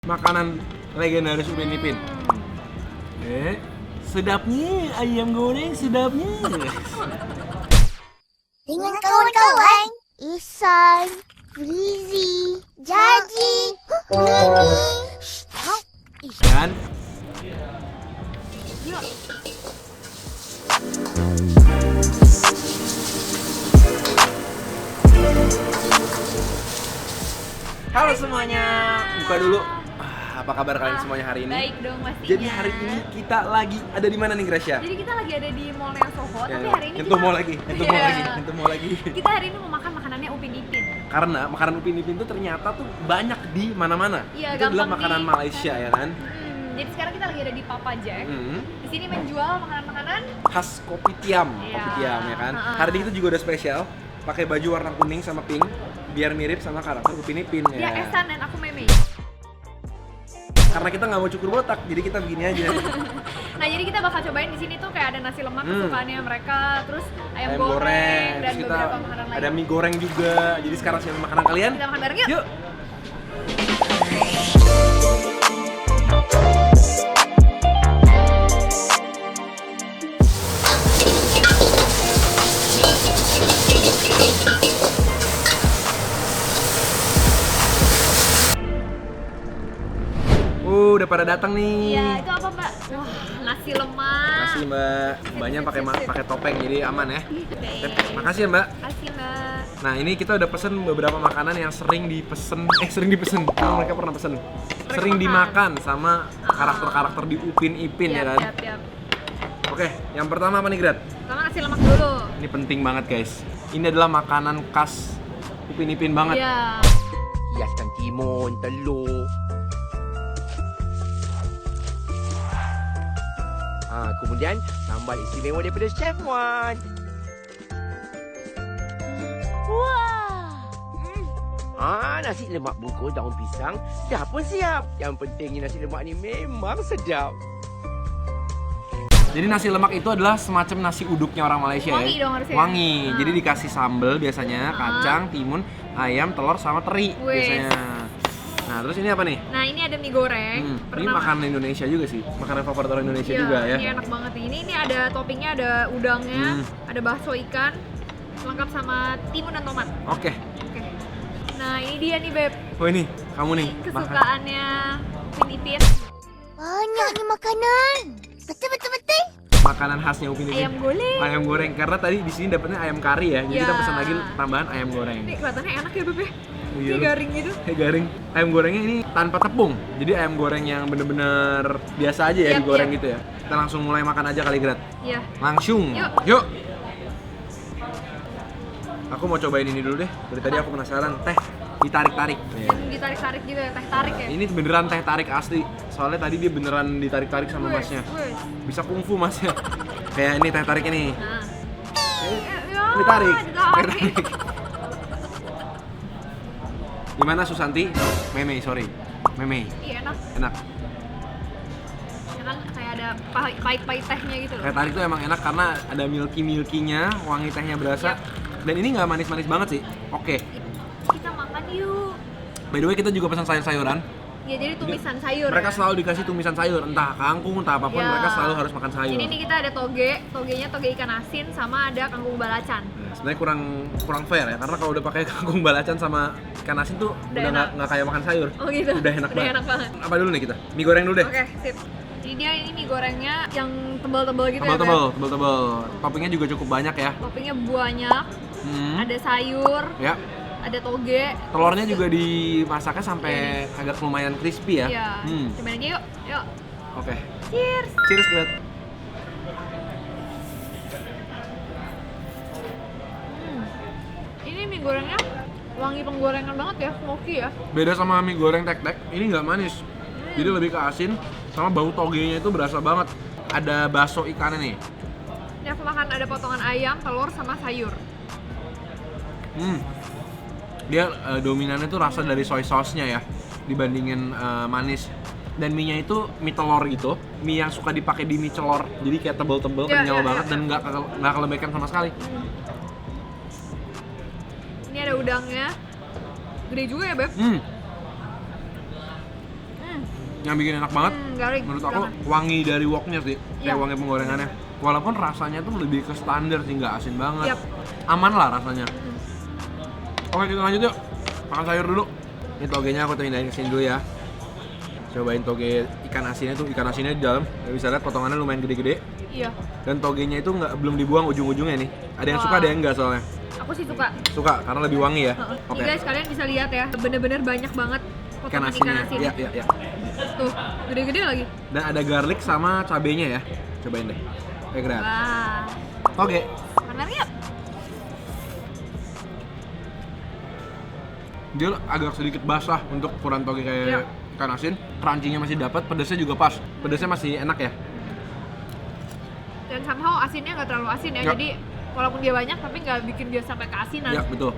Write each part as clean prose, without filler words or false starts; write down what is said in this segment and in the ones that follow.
Makanan legendaris Upin Ipin. Sedapnya ayam goreng, sedapnya. Dengan kawan-kawan, Isan, Rizzy, Jadi, Mimi. Dan halo semuanya, buka dulu. Apa kabar kalian semuanya hari ini? Baik dong pastinya. Jadi hari ini kita lagi ada di mana nih Gracia? Jadi kita lagi ada di Mall Neo Soho, tapi hari ini Itu mau lagi, itu mau Iya. lagi, itu mau lagi. Kita hari ini mau makan makanannya Upin Ipin. Karena makanan Upin Ipin itu ternyata tuh banyak di mana-mana. Iya, Itu adalah gampang makanan di- Malaysia ya kan? Jadi sekarang kita lagi ada di Papa Jack. Di sini menjual makanan-makanan. Khas kopitiam, Iya. kopitiam ya kan. Ha-ha. Hari ini kita juga udah spesial, pakai baju warna kuning sama pink, biar mirip sama karakter Upin Ipin Dia ya. Esan dan aku Meme. Karena kita nggak mau cukur botak, jadi kita begini aja. Nah jadi kita bakal cobain di sini tuh kayak ada nasi lemak kesukaannya mereka, terus ayam, Ayam goreng dan terus kita beberapa makanan lain. ada mie goreng juga. Jadi sekarang siapa makanan kalian? Kita makan bareng yuk. Yuk. Udah pada datang nih. Iya, itu apa Mbak? Wah, nasi lemak. Makasih Mbak, Mbaknya pakai topeng jadi aman ya. Makasih ya Mbak. Makasih Mbak. Nah ini kita udah pesen beberapa makanan yang sering dipesen, Emang mereka pernah pesen. Sering dimakan sama karakter-karakter di Upin Ipin ya kan. Siap. Oke, yang pertama apa nih Grat? Pertama nasi lemak dulu. Ini penting banget guys. Ini adalah makanan khas Upin Ipin banget. Iya. Hiaskan timun, telur. Kemudian sambal istimewa daripada Chef Wan. Wah. Nasi lemak bungkus daun pisang dah pun siap. Yang pentingnya nasi lemak ni memang sedap. Jadi nasi lemak itu adalah semacam nasi uduknya orang Malaysia Wangi ya. dong harusnya. Wangi. Jadi dikasih sambal biasanya, kacang, timun, ayam, telur sama teri Wes. biasanya. Nah, terus ini apa nih? Nah ini ada mie goreng. Ini makanan Indonesia juga sih. Makanan favorit orang Indonesia Iya, juga ya. Ini enak banget nih. Ini ada toppingnya, ada udangnya, ada bakso ikan, lengkap sama timun dan tomat. Oke. Oke. Nah ini dia nih Beb. Oh ini, kamu nih. Kesukaannya Upin Ipin. Banyak nih makanan. Betul. Makanan khasnya Upin Ipin. Ayam goreng. Ayam goreng. Karena tadi di sini dapetnya ayam kari ya. Jadi Iya. kita pesan lagi tambahan ayam goreng. Ini kelihatannya enak ya Beb ya. Iya. Kayak garing gitu. Kayak garing. Ayam gorengnya ini tanpa tepung. Jadi ayam goreng yang bener-bener biasa aja ya Yap, digoreng yap. gitu ya. Kita langsung mulai makan aja kali Grat. Iya. Langsung. Yuk. Yuk. Aku mau cobain ini dulu deh. Dari tadi aku penasaran. Teh ditarik-tarik. Dan ditarik-tarik gitu ya, teh tarik ya. Ini beneran teh tarik asli. Soalnya tadi dia beneran ditarik-tarik sama Wes, masnya. wes. Bisa kungfu masnya. Kayak ini teh tarik ini. Nah. Ditarik. Ditarik. Gimana Susanti? Meme, sorry. Meme. Iya enak. Enak. Ya kan kayak ada pahit-pahit tehnya gitu loh. Teh tarik tuh emang enak karena ada milky-milkynya, wangi tehnya berasa. Dan ini nggak manis-manis banget sih. Oke. Kita makan yuk. By the way kita juga pesan sayur-sayuran. Ya jadi tumisan sayur. Mereka ya. selalu dikasih tumisan sayur, entah kangkung, entah apapun, Ya. mereka selalu harus makan sayur. Jadi ini kita ada togenya toge ikan asin sama ada kangkung balacan. Nah, sebenarnya kurang fair ya, karena kalau udah pakai kangkung balacan sama ikan asin tuh Udah udah enak. nggak kayak makan sayur. Oh gitu. Udah enak banget. enak banget. Apa dulu nih kita? Mie goreng dulu deh. Oke, sip. Jadi dia ini mie gorengnya yang tebal-tebal gitu ya. Tebal-tebal. Toppingnya juga cukup banyak ya. Beb? Toppingnya banyak, ada sayur, Ya. ada toge. Telurnya juga dimasaknya sampai agak lumayan crispy ya. Iya. Cobain aja yuk. Yuk. Oke. Cheers. Cheers, Gret. Ini mie gorengnya wangi penggorengan banget ya, smoky ya. Beda sama mie goreng tek-tek, ini nggak manis. Jadi lebih ke asin, sama bau togenya itu berasa banget. Ada bakso ikannya nih. Ini aku makan ada potongan ayam, telur, sama sayur. Dia dominannya tuh rasa dari soy sauce-nya ya, dibandingin manis. Dan mie-nya itu mie telur gitu, mie yang suka dipakai di mie celor. Jadi kayak tebel-tebel, Ya, kenyal ya, banget ya. dan nggak kelebekan sama sekali. Ini ada udangnya. Gede juga ya, Beb. yang bikin enak banget. Garing. Menurut aku banget. wangi dari woknya sih, kayak Iya. wangi penggorengannya. Walaupun rasanya tuh lebih ke standar sih, nggak asin banget. Yap. Aman lah rasanya. Oke, kita lanjut yuk. Makan sayur dulu. Ini togenya aku pindahin ke sini dulu ya. Cobain toge ikan asinnya tuh, ikan asinnya di dalam. Nggak bisa lihat potongannya lumayan gede-gede. Iya. Dan togenya itu belum dibuang ujung-ujungnya nih. Ada yang Wah. suka, ada yang enggak soalnya. Aku sih suka. Suka karena lebih wangi ya. Heeh. Oke. Nih guys, kalian bisa lihat ya, bener-bener banyak banget Ikan potongan ikan asinnya. asin. Iya, iya, iya. Tuh, gede-gede lagi. Dan ada garlic sama cabenya ya. Cobain deh. Kayak gerak. Wah. Oke. Makan yuk. Dia agak sedikit basah untuk ukuran toge kayak Iya. ikan asin. Crunchy-nya masih dapat, pedasnya juga pas. Pedasnya masih enak ya. Dan somehow asinnya nggak terlalu asin ya, Yap. jadi walaupun dia banyak tapi nggak bikin dia sampai keasinan. Ya, betul.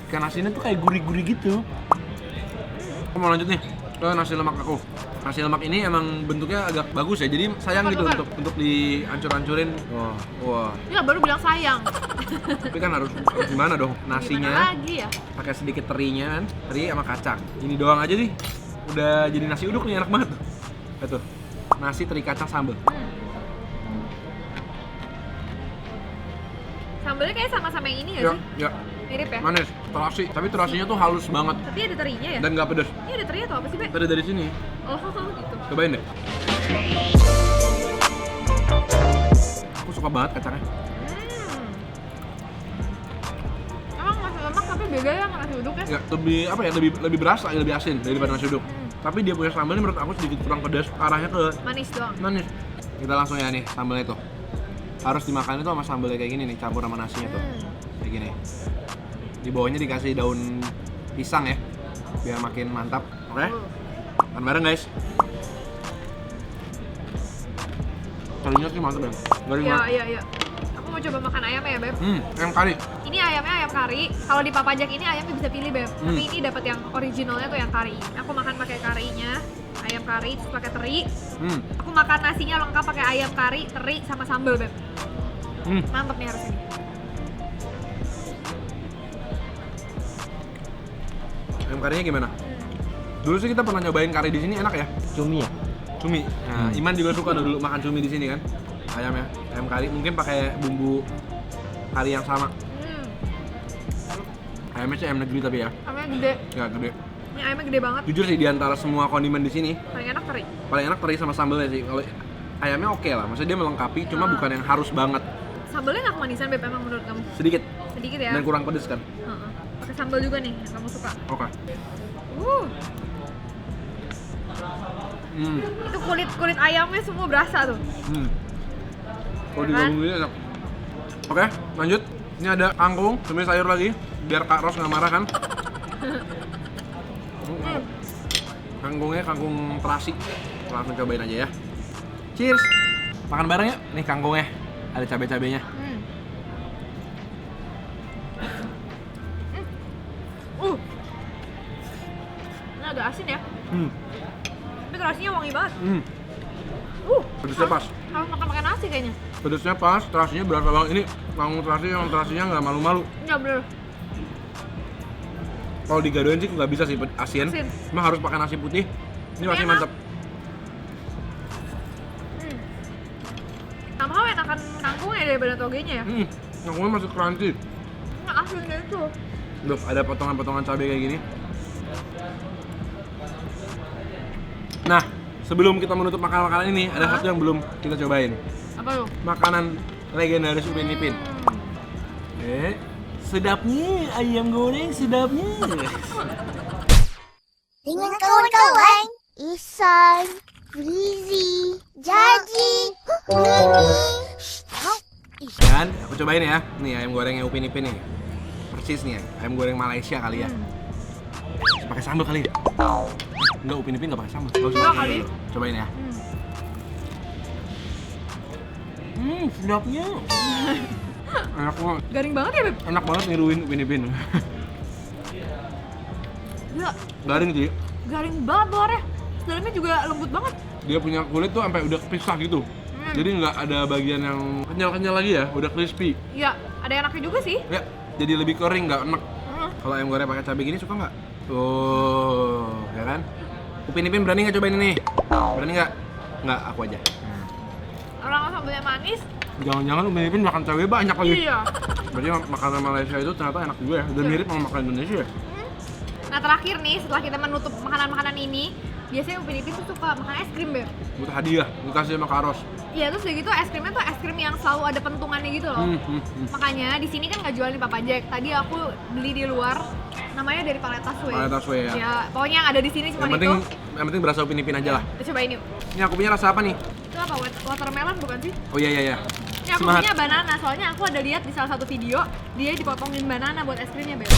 Ikan asinnya tuh kayak gurih-gurih gitu. Aku mau lanjut nih ke nasi lemak aku. Nasi lemak ini emang bentuknya agak bagus ya, jadi sayang Bukan, gitu bukan. untuk dihancur-hancurin. Wah. Ya baru bilang sayang. Tapi kan harus gimana dong? Gimana Nasinya lagi ya? pakai sedikit terinya kan, teri sama kacang. Ini doang aja nih. Udah jadi nasi uduk nih, enak banget. Lihat tuh. Nasi teri kacang sambal. Sambelnya kayak sama-sama yang ini nggak Ya, sih? ya. Mirip ya? Manis, terasi, tapi terasinya tuh halus banget Tapi ada terinya ya? dan nggak pedes. Ini ada teri atau apa sih, Be? Tadi dari sini, Oh, gitu. cobain deh. Aku suka banget kacangnya. Emang nasi lemak tapi beda ya sama nasi uduk ya? Ya, lebih apa ya? Lebih berasa, lebih asin daripada nasi uduk. Tapi dia punya sambalnya menurut aku sedikit kurang pedas, arahnya ke Manis doang. manis. Kita langsung ya nih sambalnya tuh. Harus dimakan itu sama sambalnya kayak gini nih, campur sama nasinya tuh. Kayak gini. Di bawahnya dikasih daun pisang ya, biar makin mantap. Oke? Makan bareng guys. Kalinya sih mantap ya. Garing Iya, banget. iya, iya. Aku mau coba makan ayam ya, Beb. Ayam kari. Ini ayamnya ayam kari. Kalau di Papajak ini ayamnya bisa pilih, Beb. Tapi ini dapat yang originalnya tuh yang kari. Aku makan pakai karinya, ayam kari terus pakai teri. Aku makan nasinya lengkap pakai ayam kari, teri sama sambal, Beb. Mantep nih harus ini. Ayam karinya gimana? Dulu sih kita pernah nyobain kari di sini, enak ya? Cumi ya? Cumi. Nah, Iman juga suka dulu makan cumi di sini kan. Ayamnya, ayam kari mungkin pakai bumbu kari yang sama. Ayamnya sih ayam negeri tapi ya. Ayamnya gede. Ya gede. Ini ayamnya gede banget. Jujur sih di antara semua kondimen di sini Paling enak teri. paling enak teri sama sambelnya sih. Kalau ayamnya oke lah, maksudnya dia melengkapi, cuma bukan yang harus banget. Sambalnya nggak kemanisan, Beb, emang menurut kamu? Sedikit Sedikit ya? dan kurang pedes kan. Heeh. Pakai sambal juga nih yang kamu suka. Oke. Itu kulit ayamnya semua berasa tuh. Kalau Ya kan? digabung gini enak. Oke, lanjut. Ini ada kangkung, cumi sayur lagi, biar Kak Ros nggak marah kan. Kangkungnya kangkung terasi. Langsung cobain aja ya. Cheers. Makan bareng yuk. Nih kangkungnya. Ada cabai-cabainya. Ini agak asin ya. Tapi terasinya wangi banget. Pedesnya pas. Harus makan pakai nasi kayaknya. Pedesnya pas, terasinya berasa banget. Ini kangkung terasi yang terasinya nggak malu-malu. Iya bener. Kalau digadoin sih nggak bisa sih asin. Asin. Cuma harus pakai nasi putih. Ini masih Enak. mantap. Somehow enakan kangkungnya daripada togenya ya. Kangkungnya masih crunchy. Nggak asin dari itu. Loh, ada potongan-potongan cabai kayak gini. Nah, sebelum kita menutup makanan-makanan ini, ada satu yang belum kita cobain. Apa tuh? Makanan legendaris Upin Ipin. Sedapnya ayam goreng, sedapnya. Dengan kawan-kawan, Isan, Frizi, Jaji, Mimi. Dan aku cobain ya. Nih ayam gorengnya Upin Ipin nih. Persis nih ya, ayam goreng Malaysia kali ya. Pakai sambal kali ya? Enggak, Upin Ipin nggak pakai sambal. Enggak kali. Cobain ya. Sedapnya. Enak banget. Garing banget ya, Beb? Enak banget niruin Upin Ipin. Gila, Garing sih. garing banget luarnya. Dalamnya juga lembut banget. Dia punya kulit tuh sampai udah pisah gitu. Jadi nggak ada bagian yang kenyal-kenyal lagi ya, udah crispy. Iya, ada enaknya juga sih. Ya, jadi lebih kering, nggak enek. Kalau ayam goreng pakai cabai gini suka nggak? Tuh, ya kan? Upin Ipin berani nggak cobain ini? Berani nggak? Nggak, aku aja. Orang sambalnya manis. Jangan-jangan Upin Ipin makan cabai banyak lagi. Iya. Berarti makanan Malaysia itu ternyata enak juga ya. Dan mirip sama makanan Indonesia ya. Nah terakhir nih, setelah kita menutup makanan-makanan ini, biasanya Upin Ipin tuh suka makan es krim, Beb. Butuh hadiah, dikasih sama Kak Ros. Iya, terus udah gitu es krimnya tuh es krim yang selalu ada pentungannya gitu loh. Makanya di sini kan nggak jualin di Papa Jack. Tadi aku beli di luar, namanya dari Paletas Way. Paletas Way ya. Ya, pokoknya yang ada di sini cuma itu. Yang penting berasa Upin Ipin aja lah. Kita cobain yuk. Ini aku punya rasa apa nih? Itu apa? Watermelon bukan sih? Oh iya iya iya. Ini aku Semangat. punya banana, soalnya aku ada lihat di salah satu video dia dipotongin banana buat es krimnya, Beb.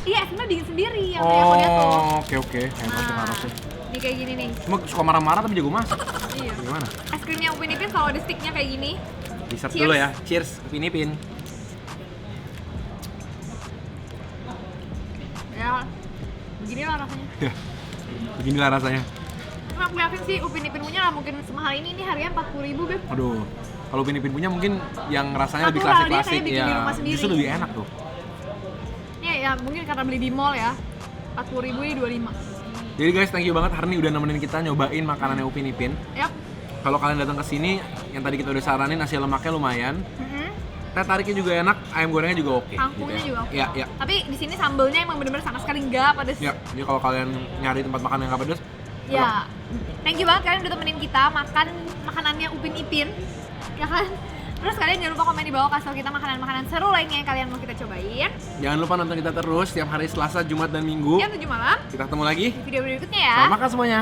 Iya, es krimnya dingin sendiri yang kayak aku lihat tuh. Oh, oke. Hebat tuh Kak Ros ya. Ini kayak gini nih. Cuma suka marah-marah tapi jago masak. Iya. Gimana? Es krimnya Upin Ipin selalu ada sticknya kayak gini. Dessert Cheers. dulu ya. Cheers, Upin Ipin. Ya, beginilah rasanya. Beginilah rasanya. Cuma aku yakin sih Upin Ipin punya lah mungkin semahal ini harganya 40.000, Beb. Aduh. Kalau Upin Ipin punya mungkin yang rasanya lebih Natural, dia klasik-klasik kayak bikin di rumah sendiri. Justru lebih enak tuh. Ini ya mungkin karena beli di mall ya. 40.000 ini 25. Jadi guys, thank you banget hari ini udah nemenin kita nyobain makanannya Upin Ipin. Yap. Kalau kalian datang ke sini, yang tadi kita udah saranin nasi lemaknya lumayan. Teh tariknya juga enak, ayam gorengnya juga oke. Kangkungnya gitu ya. juga oke. Iya, iya. Tapi di sini sambelnya emang bener-bener sama sekali nggak pedes. Ya, jadi kalau kalian nyari tempat makan yang nggak pedes, Ya. Thank you banget kalian udah temenin kita makan makanannya Upin Ipin. Ya kan? Terus kalian jangan lupa komen di bawah kasih tau kita makanan-makanan seru lainnya yang kalian mau kita cobain. jangan lupa nonton kita terus setiap hari Selasa, Jumat, dan Minggu. Jam 7 malam Kita ketemu lagi. di video berikutnya ya. Selamat makan semuanya.